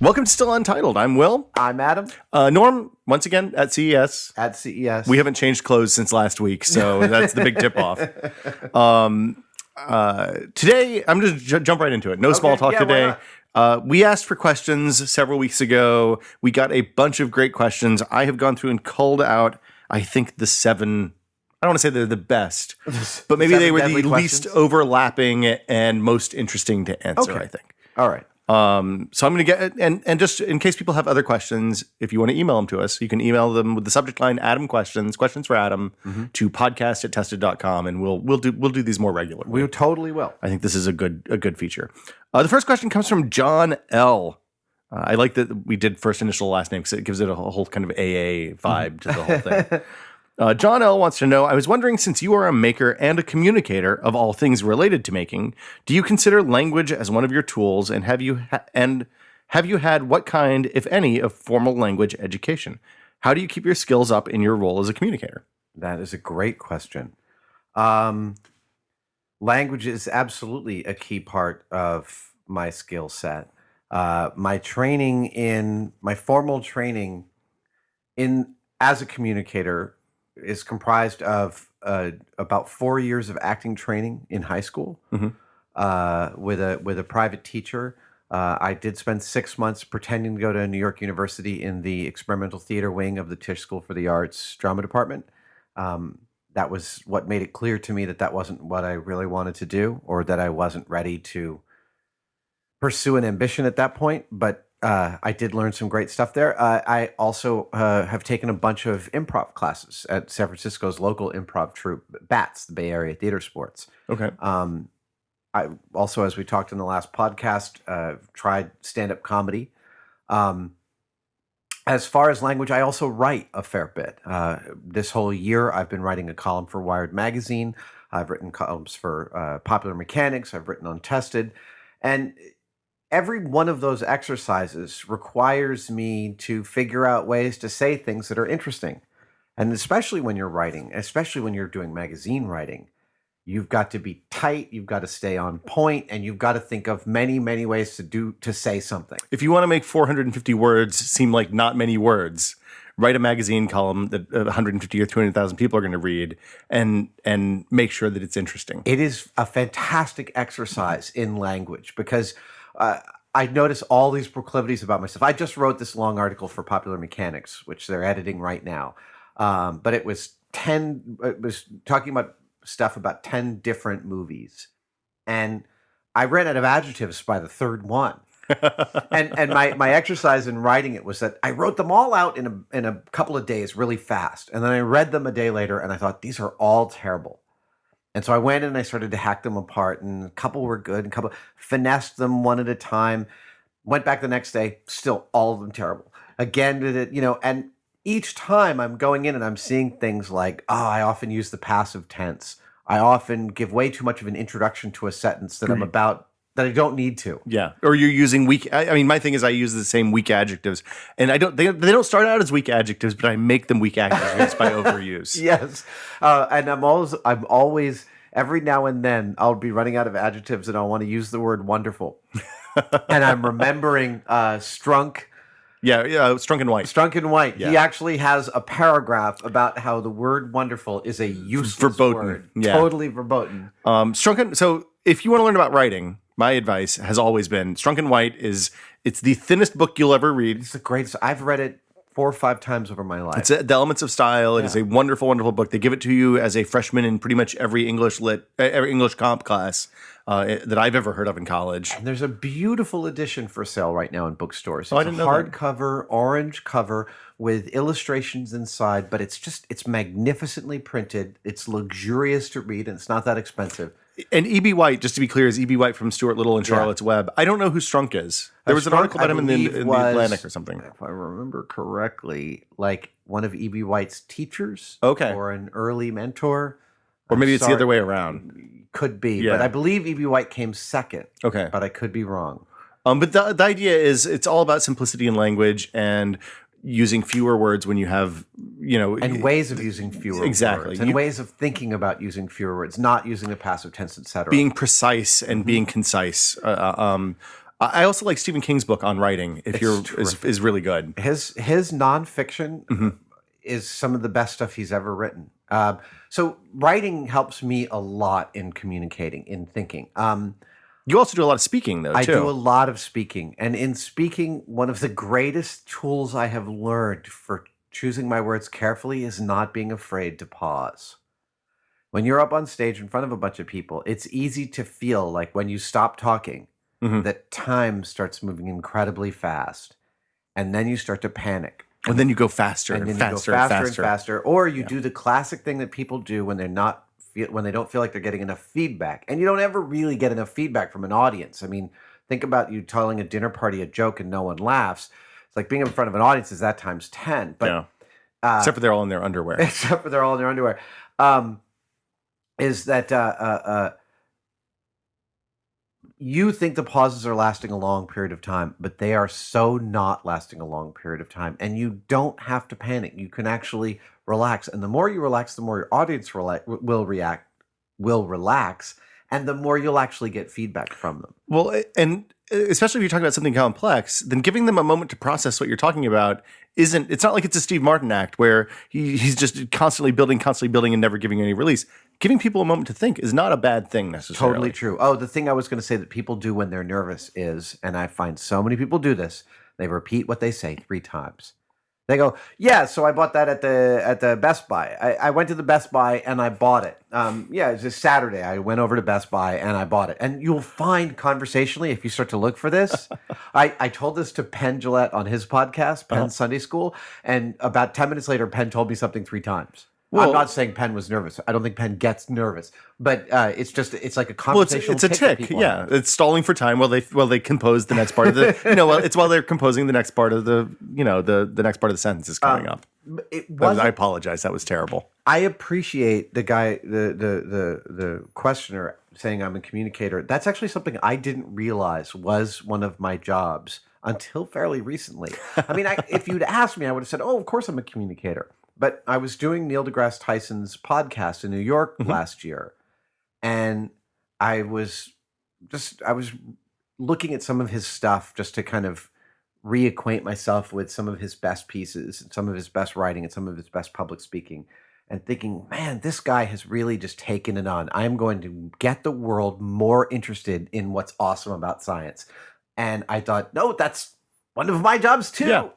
Welcome to Still Untitled. I'm Will. I'm Adam. Norm, once again, at CES. At CES. We haven't changed clothes since last week, so that's the big tip-off. Today, I'm just jump right into it. No small talk today. We asked for questions several weeks ago. We got a bunch of great questions. I have gone through and culled out, I think, the 7... I don't want to say they're the best, but maybe they were the least overlapping and most interesting to answer, I think. All right. So I'm going to get, and just in case people have other questions, if you want to email them to us, you can email them with the subject line Adam questions for Adam to podcast@tested.com, and we'll do these more regularly. We totally will. I think this is a good feature. The first question comes from John L. I like that we did first initial last name because it gives it a whole kind of AA vibe to the whole thing. John L. wants to know, I was wondering, since you are a maker and a communicator of all things related to making, do you consider language as one of your tools, and have you had what kind, if any, of formal language education? How do you keep your skills up in your role as a communicator? That is a great question. Language is absolutely a key part of my skill set. My formal training as a communicator is comprised of about 4 years of acting training in high school with a private teacher. I did spend 6 months pretending to go to New York University in the experimental theater wing of the Tisch School for the Arts drama department. That was what made it clear to me that wasn't what I really wanted to do, or that I wasn't ready to pursue an ambition at that point. But I did learn some great stuff there. I also have taken a bunch of improv classes at San Francisco's local improv troupe, BATS, the Bay Area Theater Sports. Okay. I also, as we talked in the last podcast, tried stand-up comedy. As far as language, I also write a fair bit. This whole year, I've been writing a column for Wired Magazine. I've written columns for Popular Mechanics. I've written Untested. And every one of those exercises requires me to figure out ways to say things that are interesting. And especially when you're writing, especially when you're doing magazine writing, you've got to be tight, you've got to stay on point, and you've got to think of many, many ways to say something. If you want to make 450 words seem like not many words, write a magazine column that 150 or 200,000 people are going to read, and make sure that it's interesting. It is a fantastic exercise in language because I notice all these proclivities about myself. I just wrote this long article for Popular Mechanics, which they're editing right now. But it was talking about stuff about 10 different movies. And I ran out of adjectives by the third one. and my exercise in writing it was that I wrote them all out in a couple of days really fast. And then I read them a day later and I thought, these are all terrible. And so I went and I started to hack them apart, and a couple were good, and a couple finessed them one at a time. Went back the next day, still all of them terrible. Again, did it, and each time I'm going in and I'm seeing things like, I often use the passive tense. I often give way too much of an introduction to a sentence that that I don't need to. Yeah. Or you're using weak. I mean, my thing is I use the same weak adjectives, and they don't start out as weak adjectives, but I make them weak adjectives by overuse. Yes. And I'm always, every now and then I'll be running out of adjectives and I'll want to use the word wonderful. And I'm remembering Strunk. Yeah, Strunk and White. Strunk and White. Yeah. He actually has a paragraph about how the word wonderful is a useless word. Yeah. Totally verboten. So if you want to learn about writing, my advice has always been Strunk and White it's the thinnest book you'll ever read. It's the greatest. I've read it 4 or 5 times over my life. It's The Elements of Style. It is a wonderful, wonderful book. They give it to you as a freshman in pretty much every English comp class that I've ever heard of in college. And there's a beautiful edition for sale right now in bookstores. It's I didn't know that. Hardcover, orange cover with illustrations inside, but it's magnificently printed. It's luxurious to read, and it's not that expensive. And E.B. White, just to be clear, is E.B. White from Stuart Little and Charlotte's Web. I don't know who Strunk is. There was an article about him in the Atlantic or something. If I remember correctly, like one of E.B. White's teachers. Okay. Or an early mentor. Or maybe it's the other way around. Could be. Yeah. But I believe E.B. White came second. Okay. But I could be wrong. But the idea is it's all about simplicity in language and using fewer words when you have, and ways of using fewer exactly. words, and ways of thinking about using fewer words, not using the passive tense, etc. Being precise and being concise. I also like Stephen King's book on writing. If is really good. His nonfiction is some of the best stuff he's ever written. So writing helps me a lot in communicating, in thinking. You also do a lot of speaking, though, too. I do a lot of speaking. And in speaking, one of the greatest tools I have learned for choosing my words carefully is not being afraid to pause. When you're up on stage in front of a bunch of people, it's easy to feel like when you stop talking, that time starts moving incredibly fast. And then you start to panic. And then you go faster and faster and faster. Or you do the classic thing that people do when they don't feel like they're getting enough feedback. And you don't ever really get enough feedback from an audience. I mean, think about you telling a dinner party a joke and no one laughs. It's like being in front of an audience is that times 10. But except for they're all in their underwear. Except for they're all in their underwear. Is that you think the pauses are lasting a long period of time, but they are so not lasting a long period of time. And you don't have to panic. You can actually relax. And the more you relax, the more your audience will relax, and the more you'll actually get feedback from them. Well, and especially if you're talking about something complex, then giving them a moment to process what you're talking about it's not like it's a Steve Martin act where he's just constantly building and never giving any release. Giving people a moment to think is not a bad thing necessarily. Totally true. Oh, the thing I was going to say that people do when they're nervous is, and I find so many people do this, they repeat what they say 3 times. They go, yeah, so I bought that at the Best Buy. I went to the Best Buy and I bought it. Yeah, it was just Saturday. I went over to Best Buy and I bought it. And you'll find conversationally, if you start to look for this, I told this to Penn Jillette on his podcast, Penn Sunday School, and about 10 minutes later, Penn told me something 3 times. Well, I'm not saying Penn was nervous. I don't think Penn gets nervous, but it's like a conversational. It's a tick. Yeah, it's stalling for time while they compose the next part of the. It's while they're composing the next part of the. The next part of the sentence is coming up. I apologize. That was terrible. I appreciate the guy, the questioner saying I'm a communicator. That's actually something I didn't realize was one of my jobs until fairly recently. I mean, if you'd asked me, I would have said, "Oh, of course I'm a communicator." But I was doing Neil deGrasse Tyson's podcast in New York last year, and I was looking at some of his stuff just to kind of reacquaint myself with some of his best pieces and some of his best writing and some of his best public speaking, and thinking, man, this guy has really just taken it on. I'm going to get the world more interested in what's awesome about science. And I thought, no, that's one of my jobs too.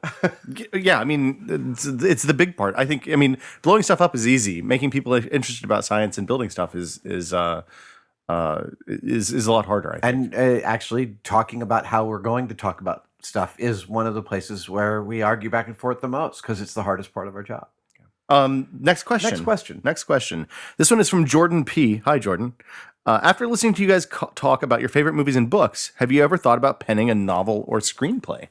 Yeah. I mean, it's the big part. I think. I mean, blowing stuff up is easy. Making people interested about science and building stuff is a lot harder. I think. And actually, talking about how we're going to talk about stuff is one of the places where we argue back and forth the most because it's the hardest part of our job. Next question. This one is from Jordan P. Hi, Jordan. After listening to you guys talk about your favorite movies and books, have you ever thought about penning a novel or screenplay?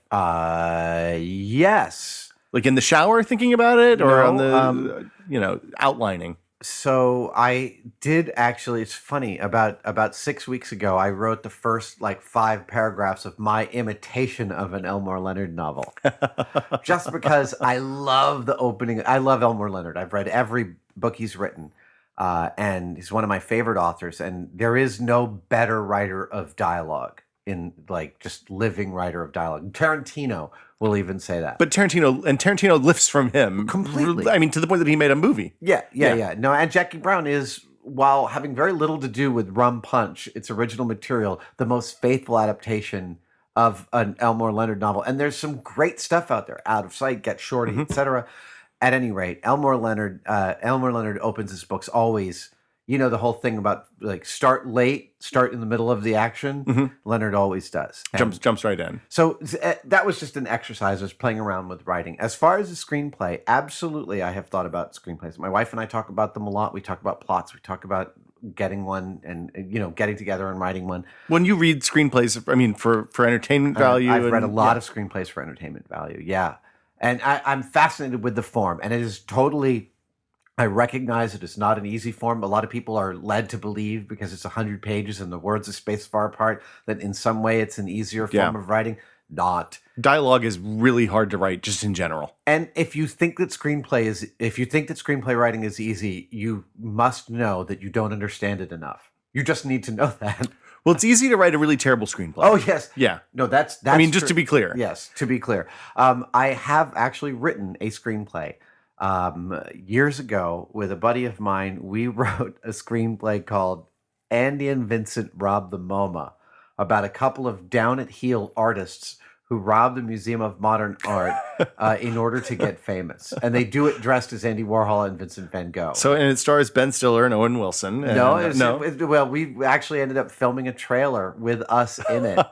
Yes. Like in the shower thinking about it, or on the outlining? So I did actually. It's funny. About 6 weeks ago, I wrote the first 5 paragraphs of my imitation of an Elmore Leonard novel, just because I love the opening. I love Elmore Leonard. I've read every book he's written, and he's one of my favorite authors. And there is no better writer of dialogue just living writer of dialogue. Tarantino will even say that. But Tarantino lifts from him completely. I mean, to the point that he made a movie. Yeah. No, and Jackie Brown is, while having very little to do with Rum Punch, its original material, the most faithful adaptation of an Elmore Leonard novel. And there's some great stuff out there. Out of Sight, Get Shorty, etc. At any rate, Elmore Leonard opens his books always. The whole thing about start late, start in the middle of the action. Leonard always does. Jumps right in. So that was just an exercise. I was playing around with writing. As far as the screenplay, absolutely, I have thought about screenplays. My wife and I talk about them a lot. We talk about plots. We talk about getting one and getting together and writing one. When you read screenplays, I mean, for entertainment value, I've read a lot of screenplays for entertainment value. Yeah, and I'm fascinated with the form, and it is totally. I recognize it is not an easy form. A lot of people are led to believe because it's 100 pages and the words are spaced far apart that in some way it's an easier form of writing. Not. Dialogue is really hard to write just in general. And if you think that screenplay writing is easy, you must know that you don't understand it enough. You just need to know that. Well, it's easy to write a really terrible screenplay. Oh yes, Yeah. no, that's. I mean, just true. to be clear. Yes, to be clear, I have actually written a screenplay years ago with a buddy of mine. We wrote a screenplay called "Andy and Vincent Rob the MoMA," about a couple of down at heel artists who robbed the Museum of Modern Art in order to get famous, and they do it dressed as Andy Warhol and Vincent van Gogh. So, and it stars Ben Stiller and Owen Wilson. And, Well, we actually ended up filming a trailer with us in it.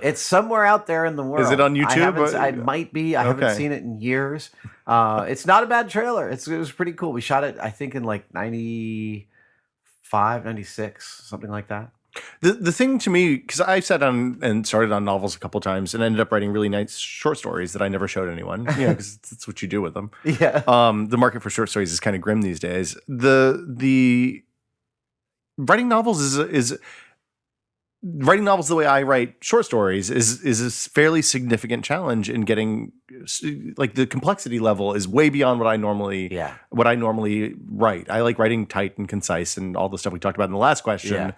It's somewhere out there in the world. Is it on YouTube? It might be. I haven't seen it in years. It's not a bad trailer. It was pretty cool. We shot it, I think, in like 95, 96, something like that. The thing to me, because I sat down and started on novels a couple times and ended up writing really nice short stories that I never showed anyone, because that's what you do with them. Yeah. The market for short stories is kind of grim these days. The writing novels is writing novels the way I write short stories is a fairly significant challenge in getting, like, the complexity level is way beyond what I normally write. I like writing tight and concise and all the stuff we talked about in the last question. Yeah.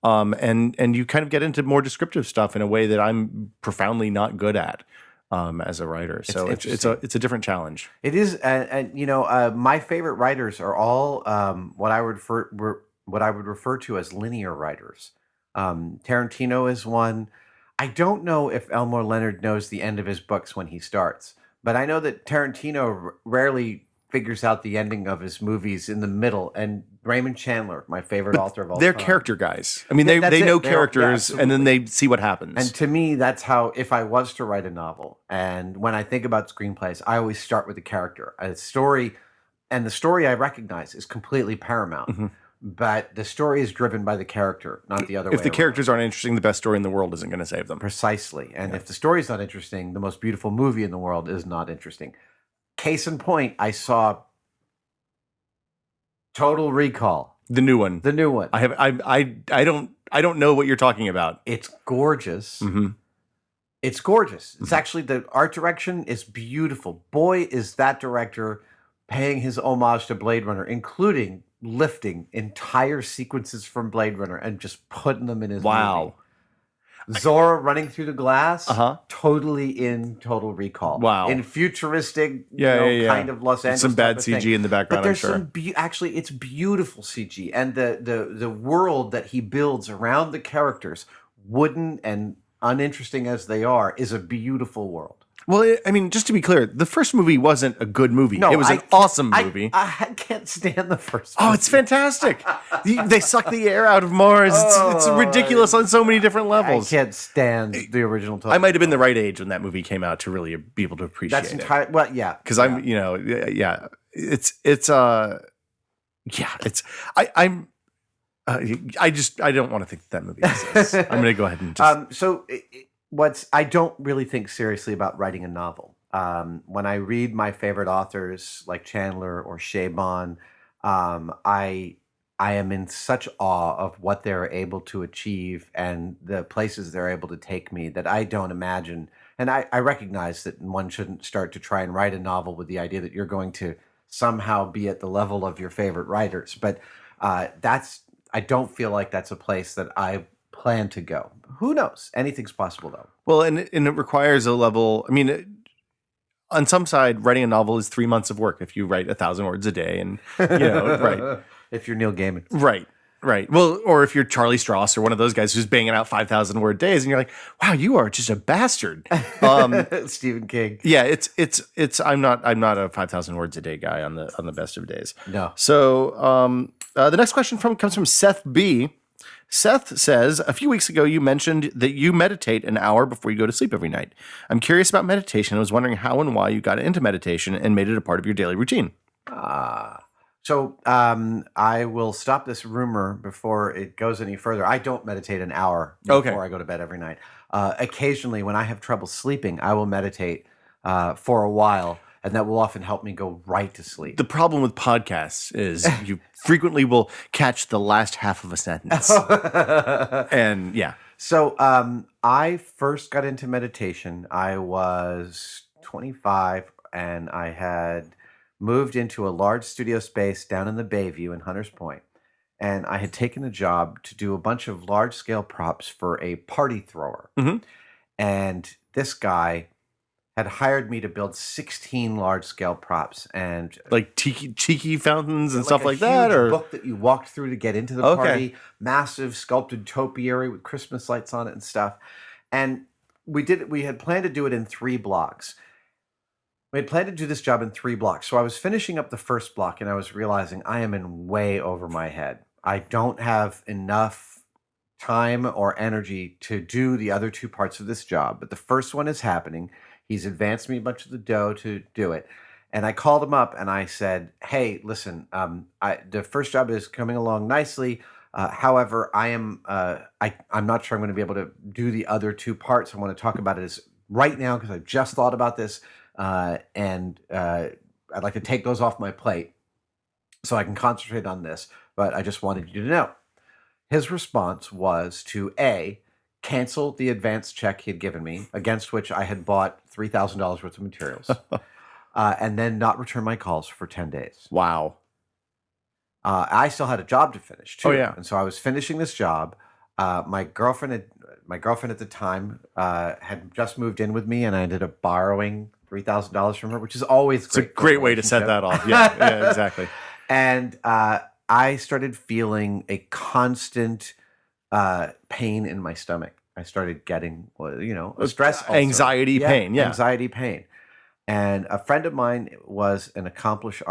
And you kind of get into more descriptive stuff in a way that I'm profoundly not good at as a writer. So it's a different challenge. It is, and my favorite writers are all what I would refer to as linear writers. Tarantino is one. I don't know if Elmore Leonard knows the end of his books when he starts, but I know that Tarantino rarely figures out the ending of his movies in the middle. And Raymond Chandler, my favorite author of all time. They're character guys. I mean, they know characters, and then they see what happens. And to me, that's how, if I was to write a novel, and when I think about screenplays, I always start with the character. A story, and the story I recognize is completely paramount. Mm-hmm. But the story is driven by the character, not the other way. If the characters aren't interesting, the best story in the world isn't going to save them. Precisely. And if the story is not interesting, the most beautiful movie in the world is not interesting. Case in point, I saw Total Recall. The new one. I don't know what you're talking about. It's gorgeous. Mm-hmm. It's gorgeous. It's actually, the art direction is beautiful. Boy, is that director paying his homage to Blade Runner, including lifting entire sequences from Blade Runner and just putting them in his movie. Zora running through the glass, totally in Total Recall. Wow. In futuristic, kind of Los Angeles. Some bad CG in the background, but there's I'm sure. Actually, it's beautiful CG. And the world that he builds around the characters, wooden and uninteresting as they are, is a beautiful world. Well, I mean, just to be clear, the first movie wasn't a good movie. No, it was an awesome movie. I can't stand the first movie. Oh, it's fantastic. They suck the air out of Mars. It's ridiculous on so many different levels. I can't stand the original. I might have been the right age when that movie came out to really be able to appreciate it. That's entirely, well, yeah. Because I'm, I don't want to think that movie exists. I'm going to go ahead and just... I don't really think seriously about writing a novel. When I read my favorite authors like Chandler or Chabon, I am in such awe of what they're able to achieve and the places they're able to take me that I don't imagine. And I recognize that one shouldn't start to try and write a novel with the idea that you're going to somehow be at the level of your favorite writers. But I don't feel like that's a place that I plan to go. Who knows? Anything's possible, though. Well, and it requires a level. I mean, on some side, writing a novel is 3 months of work if you write 1,000 words a day, and right. If you're Neil Gaiman, right. Well, or if you're Charlie Strauss or one of those guys who's banging out 5,000 word days, and you're like, wow, you are just a bastard. Stephen King. Yeah, it's. I'm not a 5,000 words a day guy on the best of days. No. So the next question comes from Seth B. Seth says, a few weeks ago, you mentioned that you meditate an hour before you go to sleep every night. I'm curious about meditation. I was wondering how and why you got into meditation and made it a part of your daily routine. So I will stop this rumor before it goes any further. I don't meditate an hour before I go to bed every night. Occasionally, when I have trouble sleeping, I will meditate for a while. And that will often help me go right to sleep. The problem with podcasts is you frequently will catch the last half of a sentence. And yeah. So I first got into meditation. I was 25 and I had moved into a large studio space down in the Bayview in Hunters Point. and I had taken a job to do a bunch of large scale props for a party thrower. Mhm. And this guy had hired me to build 16 large scale props and Like tiki fountains and like stuff a like that, huge or book that you walked through to get into the okay. party, massive sculpted topiary with Christmas lights on it and stuff. And we had planned to do it in 3 blocks. We had planned to do this job in 3 blocks. So I was finishing up the first block and I was realizing I am in way over my head. I don't have enough time or energy to do the other 2 parts of this job. But the first one is happening. He's advanced me a bunch of the dough to do it. And I called him up and I said, "Hey, listen, the first job is coming along nicely. However, I'm not sure I'm going to be able to do the other 2 parts. I want to talk about it right now because I've just thought about this, and I'd like to take those off my plate so I can concentrate on this. But I just wanted you to know." His response was to A, cancel the advance check he had given me, against which I had bought $3,000 worth of materials, and then not return my calls for 10 days. Wow. I still had a job to finish too. Oh, yeah. And so I was finishing this job. My girlfriend at the time had just moved in with me, and I ended up borrowing $3,000 from her, which is always It's a great way to set that off. Yeah, yeah, exactly. And I started feeling a constant pain in my stomach. I started getting, a stress ulcer. Anxiety pain, yeah. Anxiety pain. And a friend of mine was an accomplished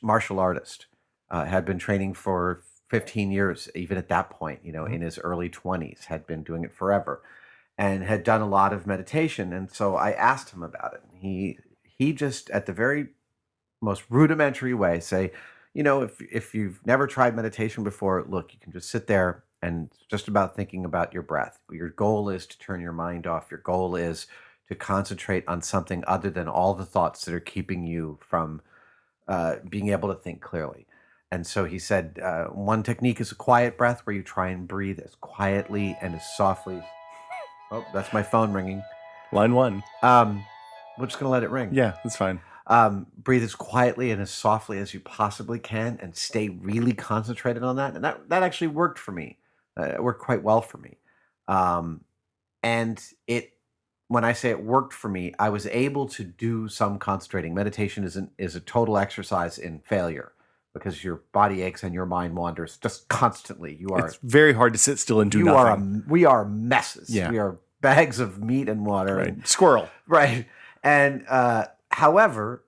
martial artist, had been training for 15 years, even at that point, in his early 20s, had been doing it forever and had done a lot of meditation. And so I asked him about it. He just, at the very most rudimentary way, say, if you've never tried meditation before, look, you can just sit there and it's just about thinking about your breath. Your goal is to turn your mind off. Your goal is to concentrate on something other than all the thoughts that are keeping you from being able to think clearly. And so he said, one technique is a quiet breath where you try and breathe as quietly and as softly. Oh, that's my phone ringing. Line 1. We're just going to let it ring. Yeah, that's fine. Breathe as quietly and as softly as you possibly can and stay really concentrated on that. And that actually worked for me. It worked quite well for me. And when I say it worked for me, I was able to do some concentrating. Meditation is a total exercise in failure because your body aches and your mind wanders just constantly. It's very hard to sit still and do nothing. We are messes. Yeah. We are bags of meat and water. Right. Squirrel. Right. And however,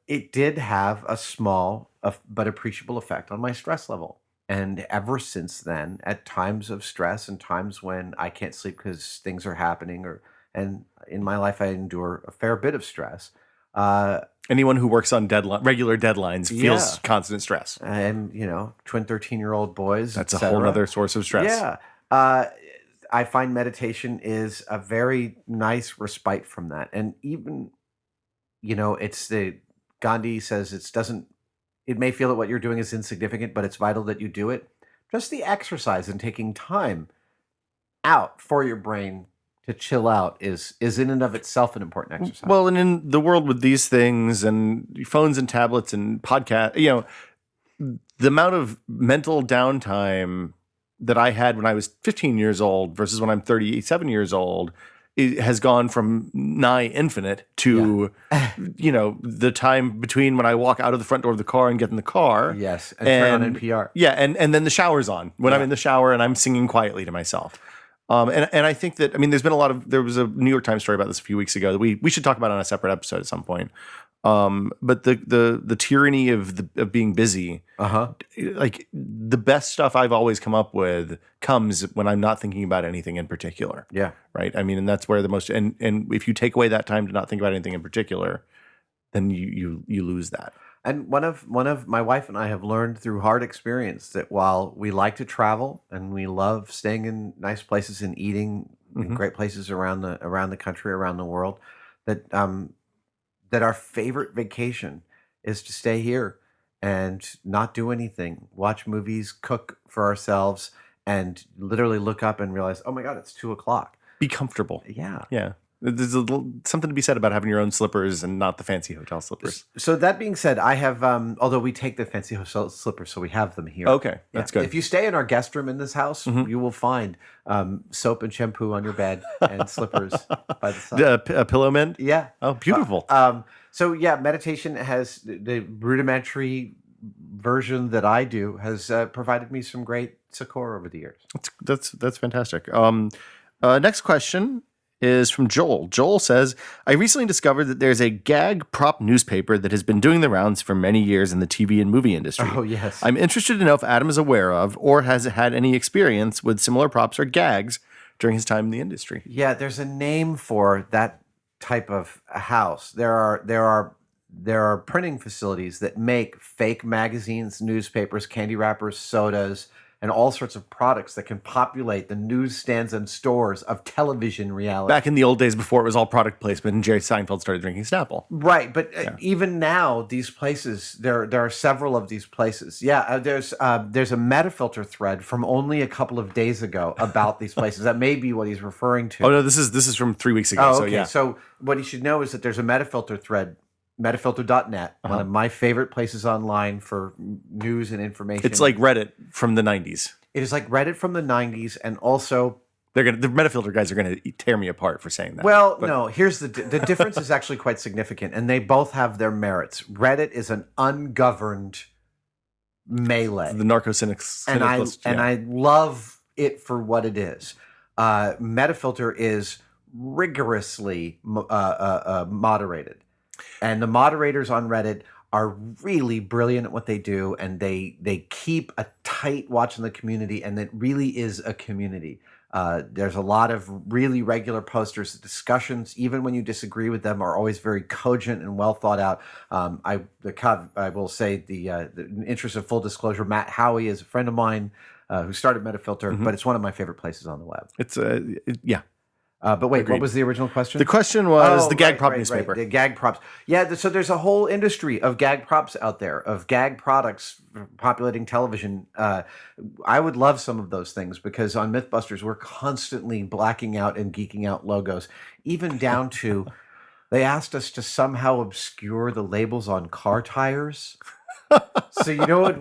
it did have a small but appreciable effect on my stress level. And ever since then, at times of stress and times when I can't sleep because things are happening, and in my life I endure a fair bit of stress. Anyone who works on regular deadlines feels constant stress. And, twin 13-year-old boys. That's a whole other source of stress. Yeah. I find meditation is a very nice respite from that. And even, it's Gandhi says it may feel that what you're doing is insignificant, but it's vital that you do it. Just the exercise and taking time out for your brain to chill out is in and of itself an important exercise. Well, and in the world with these things and phones and tablets and podcasts, the amount of mental downtime that I had when I was 15 years old versus when I'm 37 years old, it has gone from nigh infinite to, the time between when I walk out of the front door of the car and get in the car. Yes, and turn on NPR. Yeah, and then the shower's on when I'm in the shower and I'm singing quietly to myself. And I think that, there's been there was a New York Times story about this a few weeks ago that we should talk about on a separate episode at some point. But the tyranny of being busy, like the best stuff I've always come up with comes when I'm not thinking about anything in particular. Yeah. Right. And that's where the most, and if you take away that time to not think about anything in particular, then you lose that. And one of my wife and I have learned through hard experience that while we like to travel and we love staying in nice places and eating in great places around the country, around the world, that our favorite vacation is to stay here and not do anything, watch movies, cook for ourselves, and literally look up and realize, oh my God, it's 2:00. Be comfortable. Yeah. Yeah. There's something to be said about having your own slippers and not the fancy hotel slippers. So that being said, I have, although we take the fancy hotel slippers, so we have them here. Okay, that's good. If you stay in our guest room in this house, you will find soap and shampoo on your bed and slippers by the side. A pillow mint? Yeah. Oh, beautiful. So yeah, meditation has the rudimentary version that I do has provided me some great succor over the years. That's fantastic. Next question is from Joel. Joel says, I recently discovered that there's a gag prop newspaper that has been doing the rounds for many years in the TV and movie industry. Oh, yes. I'm interested to know if Adam is aware of or has had any experience with similar props or gags during his time in the industry. Yeah, there's a name for that type of house. There are printing facilities that make fake magazines, newspapers, candy wrappers, sodas, and all sorts of products that can populate the newsstands and stores of television reality. Back in the old days before it was all product placement and Jerry Seinfeld started drinking Snapple. Right, but even now, these places, there are several of these places. Yeah, there's a Metafilter thread from only a couple of days ago about these places. That may be what he's referring to. Oh, no, this is from 3 weeks ago. Oh, okay. So, yeah. So what he should know is that there's a Metafilter thread, metafilter.net, one of my favorite places online for news and information. It's like Reddit from the 90s. It is like Reddit from the 90s, and also the Metafilter guys are gonna tear me apart for saying that. Well, no. Here's the difference is actually quite significant, and they both have their merits. Reddit is an ungoverned melee, the narco-cynics, and I love it for what it is. Metafilter is rigorously moderated, and the moderators on Reddit are really brilliant at what they do, and they keep a tight watch on the community, and it really is a community. There's a lot of really regular posters. Discussions, even when you disagree with them, are always very cogent and well thought out. I will say, the interest of full disclosure, Matt Howey is a friend of mine who started Metafilter, but it's one of my favorite places on the web. It's yeah. But wait, Agreed. What was the original question? The question was the gag prop newspaper. The gag props. Yeah, so there's a whole industry of gag props out there, of gag products populating television. I would love some of those things because on Mythbusters, we're constantly blacking out and geeking out logos, even down to they asked us to somehow obscure the labels on car tires. So you know what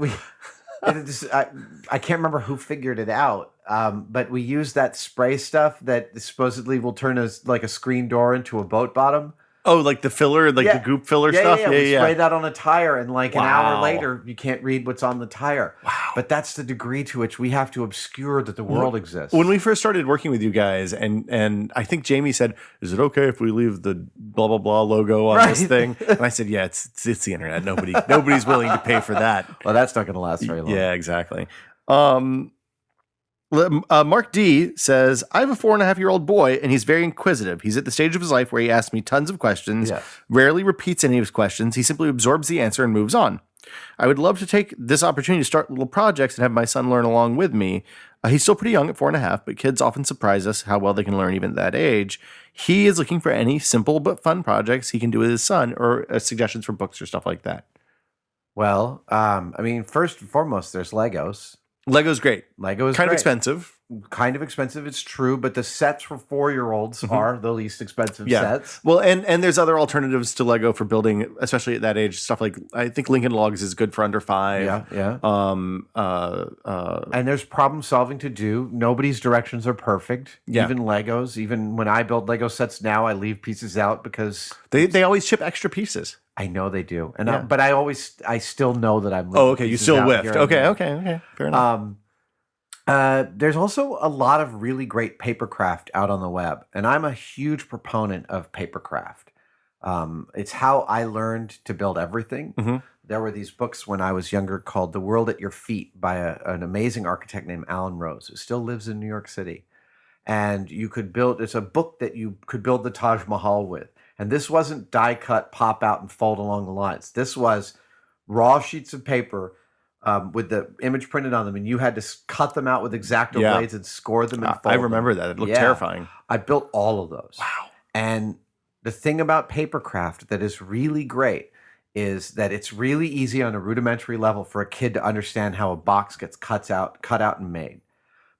I can't remember who figured it out, but we used that spray stuff that supposedly will turn a screen door into a boat bottom. Oh, like the filler, the goop filler stuff? Yeah. We spray that on a tire, and an hour Wow. later, you can't read what's on the tire. Wow. But that's the degree to which we have to obscure that the world exists. When we first started working with you guys, and I think Jamie said, "Is it okay if we leave the blah blah blah logo on this thing?" And I said, "Yeah, it's the internet. Nobody's willing to pay for that." Well, that's not going to last very long. Yeah, exactly. Mark D says, I have a 4.5-year-old boy, and he's very inquisitive. He's at the stage of his life where he asks me tons of questions, rarely repeats any of his questions. He simply absorbs the answer and moves on. I would love to take this opportunity to start little projects and have my son learn along with me. He's still pretty young at 4.5, but kids often surprise us how well they can learn even at that age. He is looking for any simple but fun projects he can do with his son, or suggestions for books or stuff like that. Well, first and foremost, there's Legos. Lego's great. Lego is kind of great. expensive. Kind of expensive, it's true, but the sets for 4-year-olds are the least expensive sets. Well, and there's other alternatives to Lego for building, especially at that age. Stuff like, I think Lincoln Logs is good for under 5. Yeah. And there's problem solving to do. Nobody's directions are perfect. Yeah. Even Legos. Even when I build Lego sets now, I leave pieces out because they always ship extra pieces. I know they do, and but I still know that I'm. Oh, okay. You still whiffed. Okay. Fair enough. There's also a lot of really great papercraft out on the web, and I'm a huge proponent of papercraft. It's how I learned to build everything. Mm-hmm. There were these books when I was younger called The World at Your Feet by an amazing architect named Alan Rose, who still lives in New York City. And you could build, it's a book that you could build the Taj Mahal with. And this wasn't die cut, pop out, and fold along the lines. This was raw sheets of paper with the image printed on them, and you had to cut them out with X-Acto blades and score them and fold I remember that. It looked terrifying. I built all of those. Wow. And the thing about papercraft that is really great is that it's really easy on a rudimentary level for a kid to understand how a box gets cut out and made.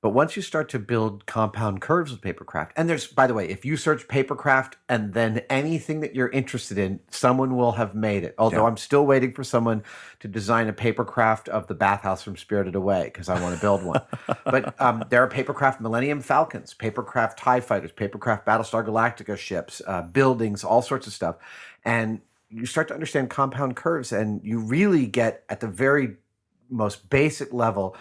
But once you start to build compound curves with Papercraft, and there's, by the way, if you search Papercraft and then anything that you're interested in, someone will have made it. Although I'm still waiting for someone to design a Papercraft of the bathhouse from Spirited Away because I want to build one. But there are Papercraft Millennium Falcons, Papercraft TIE Fighters, Papercraft Battlestar Galactica ships, buildings, all sorts of stuff. And you start to understand compound curves, and you really get at the very most basic level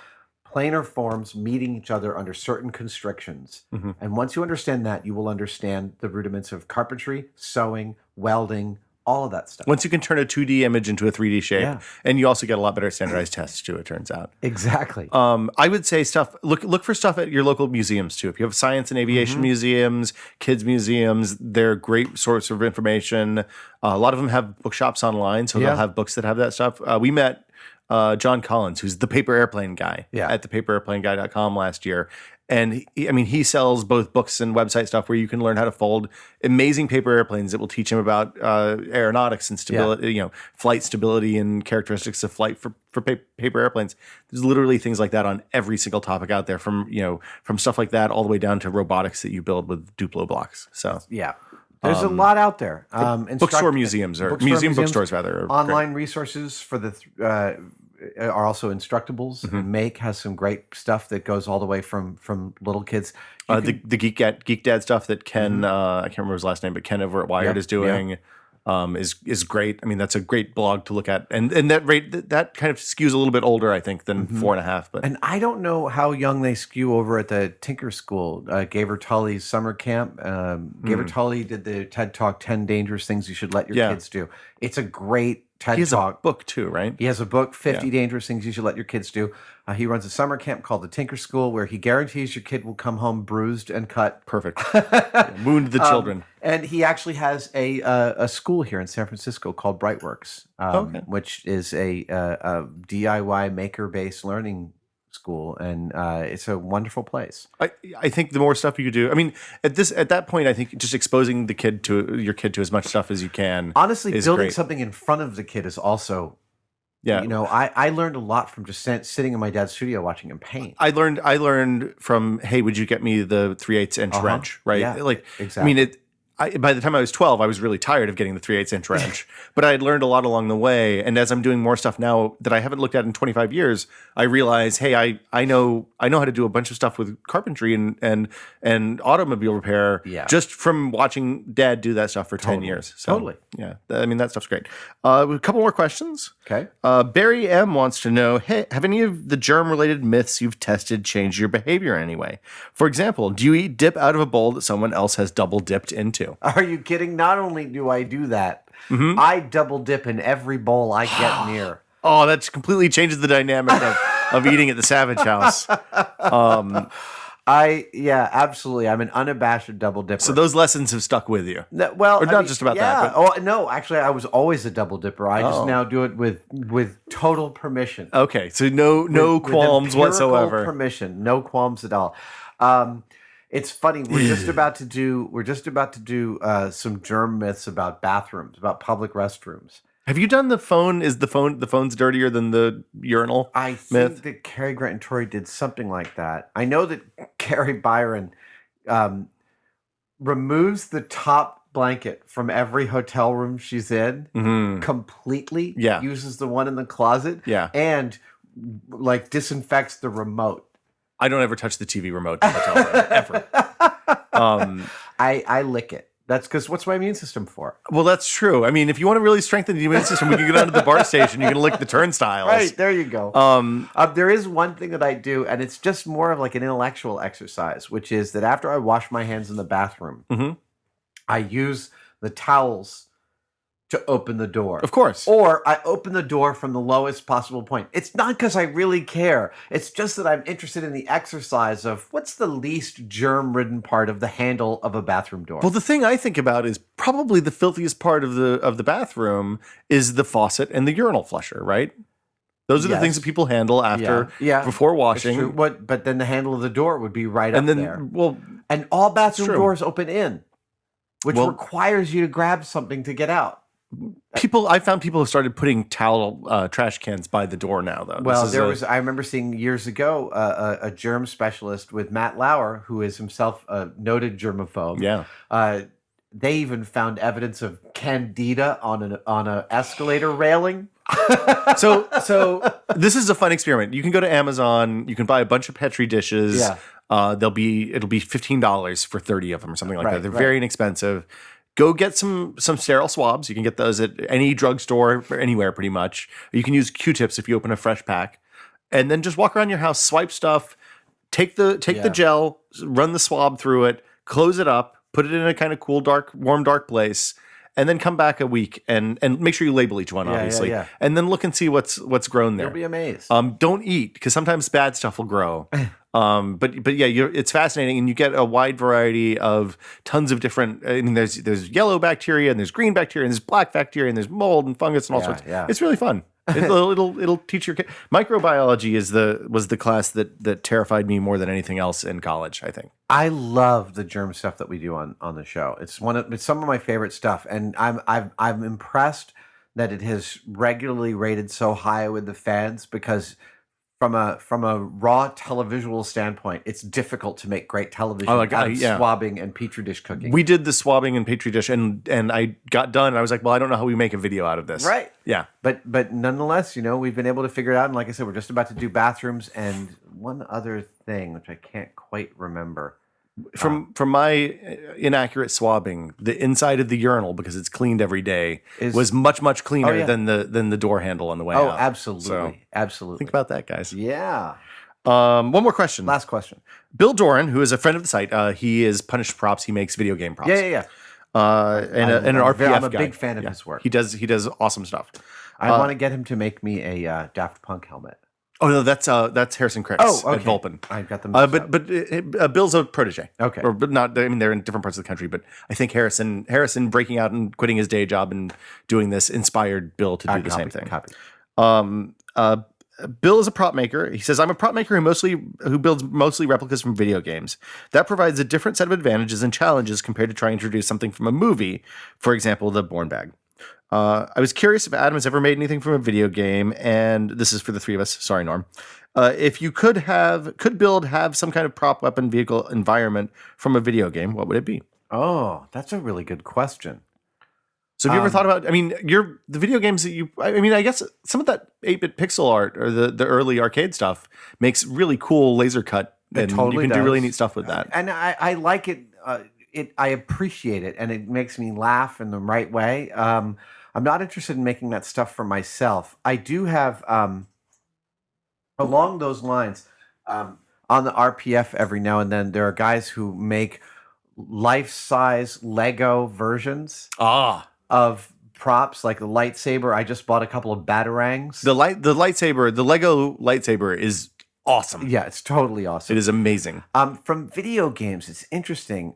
planar forms meeting each other under certain constrictions. And once you understand that, you will understand the rudiments of carpentry, sewing, welding, all of that stuff. Once you can turn a 2D image into a 3D shape, and you also get a lot better standardized tests too, it turns out. Exactly. I would say look for stuff at your local museums too. If you have science and aviation museums, kids museums, they're great source of information. A lot of them have bookshops online, so they'll have books that have that stuff. We met John Collins, who's the paper airplane guy at thepaperairplaneguy.com last year. And he sells both books and website stuff where you can learn how to fold amazing paper airplanes that will teach him about aeronautics and stability, flight stability and characteristics of flight for paper airplanes. There's literally things like that on every single topic out there, from stuff like that all the way down to robotics that you build with Duplo blocks. So there's a lot out there. Bookstore museums or museum bookstores rather. Online resources for the are also Instructables. Make has some great stuff that goes all the way from little kids. The Geek Dad stuff that Ken I can't remember his last name, but Ken over at Wired is doing is great. I mean, that's a great blog to look at, and that kind of skews a little bit older, I think, than 4.5. But and I don't know how young they skew over at the Tinker School. Gaver Tully's summer camp. Gaver Tully did the TED Talk 10 Dangerous Things You Should Let Your Kids Do. It's a great TED he has Talk. A book too, right? He has a book, 50 Dangerous Things You Should Let Your Kids Do. He runs a summer camp called the Tinker School, where he guarantees your kid will come home bruised and cut. Perfect. Wound the children. And he actually has a school here in San Francisco called Brightworks, which is a DIY maker-based learning school, and it's a wonderful place. I think the more stuff you could do, I mean, at that point, I think just exposing your kid to as much stuff as you can. Honestly, building great. something in front of the kid is also. I learned a lot from just sitting in my dad's studio watching him paint. I learned from, hey, would you get me the 3/8 inch wrench, right? Yeah, exactly. I mean, by the time I was 12, I was really tired of getting the 3/8 inch wrench, but I had learned a lot along the way. And as I'm doing more stuff now that I haven't looked at in 25 years, I realize, hey, I know how to do a bunch of stuff with carpentry and automobile repair just from watching Dad do that stuff for 10 years. So, yeah, I mean, that stuff's great. A couple more questions. Okay. Barry M wants to know, hey, have any of the germ-related myths you've tested changed your behavior in any way? For example, do you eat dip out of a bowl that someone else has double dipped into? Are you kidding? Not only do I do that, I double dip in every bowl I get near. Oh, that completely changes the dynamic of eating at the Savage House. Absolutely. I'm an unabashed double dipper. So those lessons have stuck with you. Well, not just about that. But... Oh no, actually, I was always a double dipper. I just now do it with total permission. Okay, so no qualms with whatsoever. Permission, no qualms at all. It's funny. We're just about to do some germ myths about bathrooms, about public restrooms. Have you done the phone? Is the phone's dirtier than the urinal? I think that Cary Grant and Tori did something like that. I know that Carrie Byron removes the top blanket from every hotel room she's in completely. Yeah. Uses the one in the closet. Yeah. And like disinfects the remote. I don't ever touch the TV remote in the hotel room, ever. I lick it. That's because what's my immune system for? Well, that's true. I mean, if you want to really strengthen the immune system, we can get onto the bar station. You can lick the turnstiles. Right, there you go. There is one thing that I do, and it's just more of like an intellectual exercise, which is that after I wash my hands in the bathroom, I use the towels to open the door. Of course. Or I open the door from the lowest possible point. It's not because I really care. It's just that I'm interested in the exercise of what's the least germ-ridden part of the handle of a bathroom door. Well, the thing I think about is probably the filthiest part of the bathroom is the faucet and the urinal flusher, right? Those are the things that people handle after, before washing. But then the handle of the door would be right up there. Well, and all bathroom doors open in, which requires you to grab something to get out. I found people have started putting towel trash cans by the door now, though. Well, I remember seeing years ago a germ specialist with Matt Lauer, who is himself a noted germaphobe. Yeah. They even found evidence of candida on a escalator railing. So this is a fun experiment. You can go to Amazon. You can buy a bunch of Petri dishes. Yeah. It'll be $15 for 30 of them or something like that. They're Right. very inexpensive. Go get some sterile swabs. You can get those at any drugstore or anywhere pretty much. You can use Q-tips if you open a fresh pack, and then just walk around your house, swipe stuff, take the gel, run the swab through it, close it up, put it in a kind of cool, warm, dark place. And then come back a week and make sure you label each one, obviously. Yeah. And then look and see what's grown there. You'll be amazed. Don't eat, because sometimes bad stuff will grow. But yeah, it's fascinating, and you get a wide variety of tons of different. I mean, there's yellow bacteria, and there's green bacteria, and there's black bacteria, and there's mold and fungus and all sorts. Yeah. It's really fun. It'll teach your kid. Microbiology was the class that terrified me more than anything else in college, I think. I love the germ stuff that we do on the show. It's some of my favorite stuff, and I'm impressed that it has regularly rated so high with the fans, because from a raw televisual standpoint, it's difficult to make great television out of swabbing and petri dish cooking. We did the swabbing and petri dish, and I got done. And I was like, well, I don't know how we make a video out of this. Right. Yeah. But nonetheless, we've been able to figure it out. And like I said, we're just about to do bathrooms and one other thing, which I can't quite remember. From my inaccurate swabbing, the inside of the urinal, because it's cleaned every day, was much cleaner than the door handle on the way out. Oh, absolutely. So, absolutely. think about that, guys. Yeah. One more question. Last question. Bill Doran, who is a friend of the site, he is Punished Props. He makes video game props. Yeah. And an RPF I'm a guy. big fan of his work. He does awesome stuff. I want to get him to make me a Daft Punk helmet. Oh no, that's Harrison Cripps at Vulpin. I got them. But Bill's a protege. Okay, or but not. I mean, they're in different parts of the country. But I think Harrison breaking out and quitting his day job and doing this inspired Bill to do the same thing. Bill is a prop maker. He says, "I'm a prop maker who builds mostly replicas from video games. That provides a different set of advantages and challenges compared to trying to introduce something from a movie. For example, the Bourne bag." I was curious if Adam has ever made anything from a video game, and this is for the three of us. Sorry, Norm. If you could have some kind of prop weapon vehicle environment from a video game, what would it be? Oh, that's a really good question. So have you ever thought about, the video games that I guess some of that 8-bit pixel art or the early arcade stuff makes really cool laser cut, and you can do really neat stuff with that. And I like it. I appreciate it, and it makes me laugh in the right way. I'm not interested in making that stuff for myself. I do have, along those lines, on the RPF every now and then, there are guys who make life-size Lego versions of props, like the lightsaber. I just bought a couple of batarangs. The lightsaber, the Lego lightsaber is awesome. Yeah, it's totally awesome. It is amazing. From video games, it's interesting.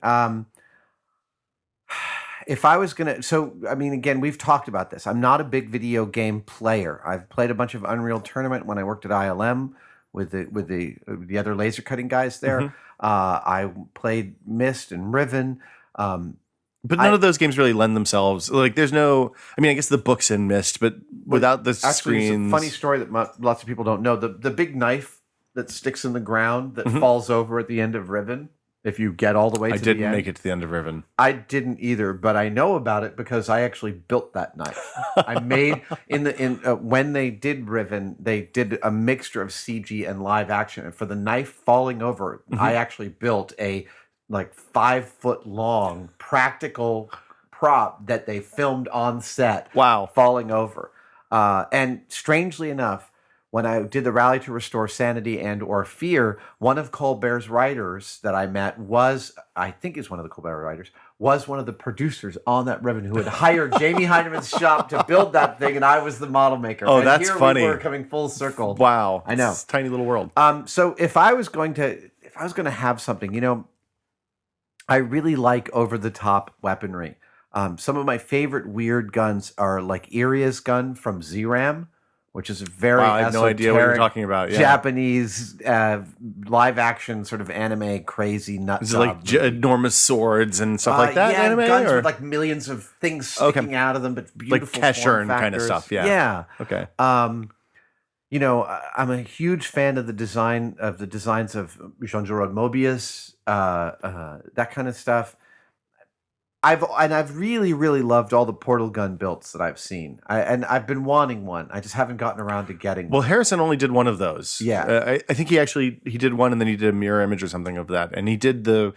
If I was going to, again, we've talked about this. I'm not a big video game player. I've played a bunch of Unreal Tournament when I worked at ILM with the other laser cutting guys there. Mm-hmm. I played Myst and Riven. But none of those games really lend themselves. Like, there's no, I guess the books in Myst, but without the screens. It's a funny story that lots of people don't know. The big knife that sticks in the ground that falls over at the end of Riven, if you get all the way to the end. I didn't make it to the end of Riven. I didn't either, but I know about it because I actually built that knife. I made when they did Riven, they did a mixture of CG and live action. And for the knife falling over, I actually built a 5-foot long practical prop that they filmed on set. Wow, falling over. And strangely enough, when I did the Rally to Restore Sanity and/or Fear, one of Colbert's writers that I met was one of the Colbert writers, was one of the producers on that Riven who had hired Jamie Heinemann's shop to build that thing, and I was the model maker. Oh, and that's funny. We were coming full circle. Wow, I know. It's a tiny little world. So if I was going to have something, I really like over-the-top weaponry. Some of my favorite weird guns are like Iria's gun from Z-Ram, which is a very Wow, I have no idea what you're esoteric talking about. Yeah. Japanese live action sort of anime crazy nut Is it job like movie. enormous swords and stuff like that? Yeah, Anime guns or with like millions of things sticking out of them, but beautiful like form Kesher kind of factors. stuff? Yeah. Yeah. Okay. You know, I'm a huge fan of the designs of Jean-Giraud Mobius, that kind of stuff. I've really loved all the portal gun builds that I've seen. I've been wanting one. I just haven't gotten around to getting Well, one. Harrison only did one of those. Yeah. I think he did one, and then he did a mirror image or something of that, and he did the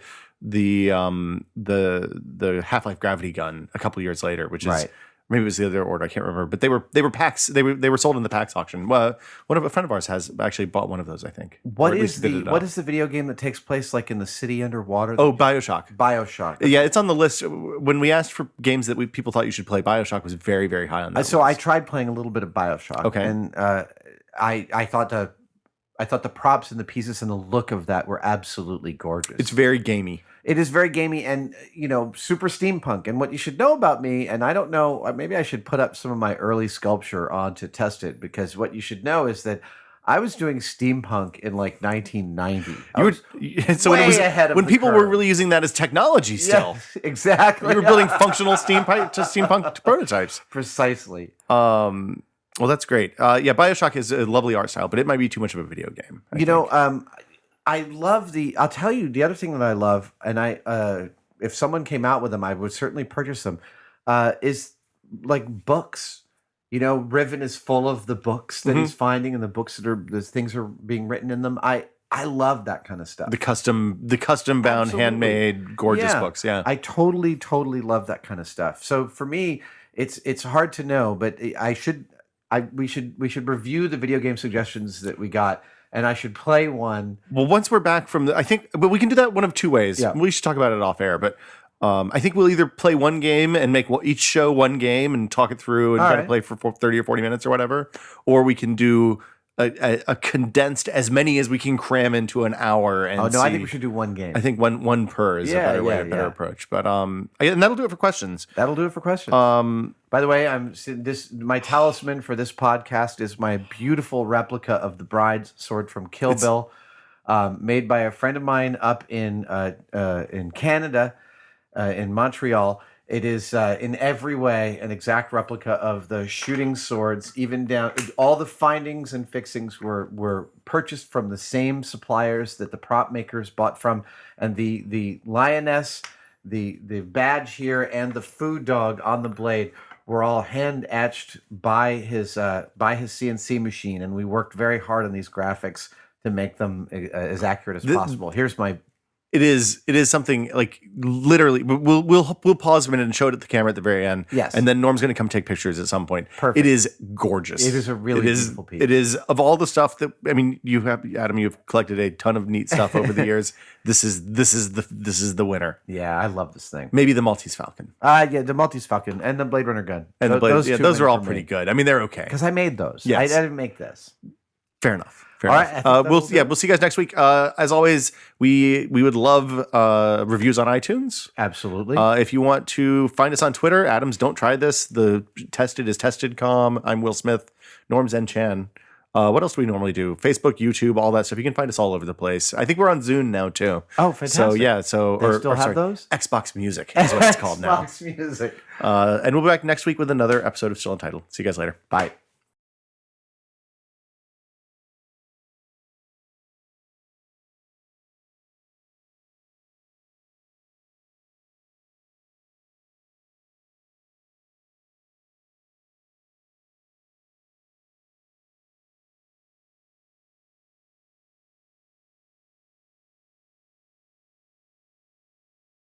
Half-Life gravity gun a couple years later, which is Right. maybe it was the other order. I can't remember, but they were PAX. They were sold in the PAX auction. Well, a friend of ours has actually bought one of those, I think. What is the video game that takes place like in the city underwater? Oh, BioShock. BioShock. Yeah, it's on the list. When we asked for games that people thought you should play, BioShock was very, very high on that So I list. tried playing a little bit of BioShock. Okay. And I thought the props and the pieces and the look of that were absolutely gorgeous. It's very gamey. It is very gamey and, you know, super steampunk. And what you should know about me, and I don't know, maybe I should put up some of my early sculpture on to test it, because what you should know is that I was doing steampunk in like 1990. So way when it was ahead of when the people curve. were really using that as technology still. Yes, exactly. You were building functional steampunk prototypes. Precisely. Well, that's great. Yeah, BioShock is a lovely art style, but it might be too much of a video game. I think. I love I'll tell you the other thing that I love, and if someone came out with them, I would certainly purchase them, is like books. You know, Riven is full of the books that he's finding, and the things are being written in them. I love that kind of stuff. The custom bound, Absolutely. handmade, gorgeous Yeah. books. Yeah. I totally love that kind of stuff. So for me, it's hard to know, but we should review the video game suggestions that we got, and I should play one. Well, once we're back from but we can do that one of two ways. Yeah. We should talk about it off air, but I think we'll either play one game and make each show one game and talk it through and All try right. to play for 30 or 40 minutes or whatever, or we can do a condensed as many as we can cram into an hour. And Oh no, I think we should do one game. I think one per is a better way, a better approach. But and that'll do it for questions. That'll do it for questions. By the way, my talisman for this podcast is my beautiful replica of the bride's sword from Kill Bill, made by a friend of mine up in Canada, in Montreal. It is in every way an exact replica of the shooting swords, even down. All the findings and fixings were purchased from the same suppliers that the prop makers bought from, and the lioness, the badge here, and the food dog on the blade were all hand etched by his CNC machine, and we worked very hard on these graphics to make them as accurate as possible. Here's my. It is something like literally. We'll pause a minute and show it at the camera at the very end. Yes. And then Norm's going to come take pictures at some point. Perfect. It is gorgeous. It is a really beautiful piece. It is, of all the stuff that you have, Adam. You've collected a ton of neat stuff over the years. This is the winner. Yeah, I love this thing. Maybe the Maltese Falcon. Yeah, the Maltese Falcon and the Blade Runner gun. And the Blade. Those two are win all for pretty me. good. I mean, they're okay. Because I made those. Yes. I didn't make this. Fair enough. All right, I think that'll we'll do see you guys next week. As always, we would love reviews on iTunes. Absolutely. If you want to find us on Twitter, Adams, don't try this. The tested is tested.com. I'm Will Smith. Norm's Zen Chan. What else do we normally do? Facebook, YouTube, all that stuff. You can find us all over the place. I think we're on Zune now too. Oh, fantastic. So yeah, They still have those? Xbox Music is what it's called now. Xbox Music. And we'll be back next week with another episode of Still Untitled. See you guys later. Bye.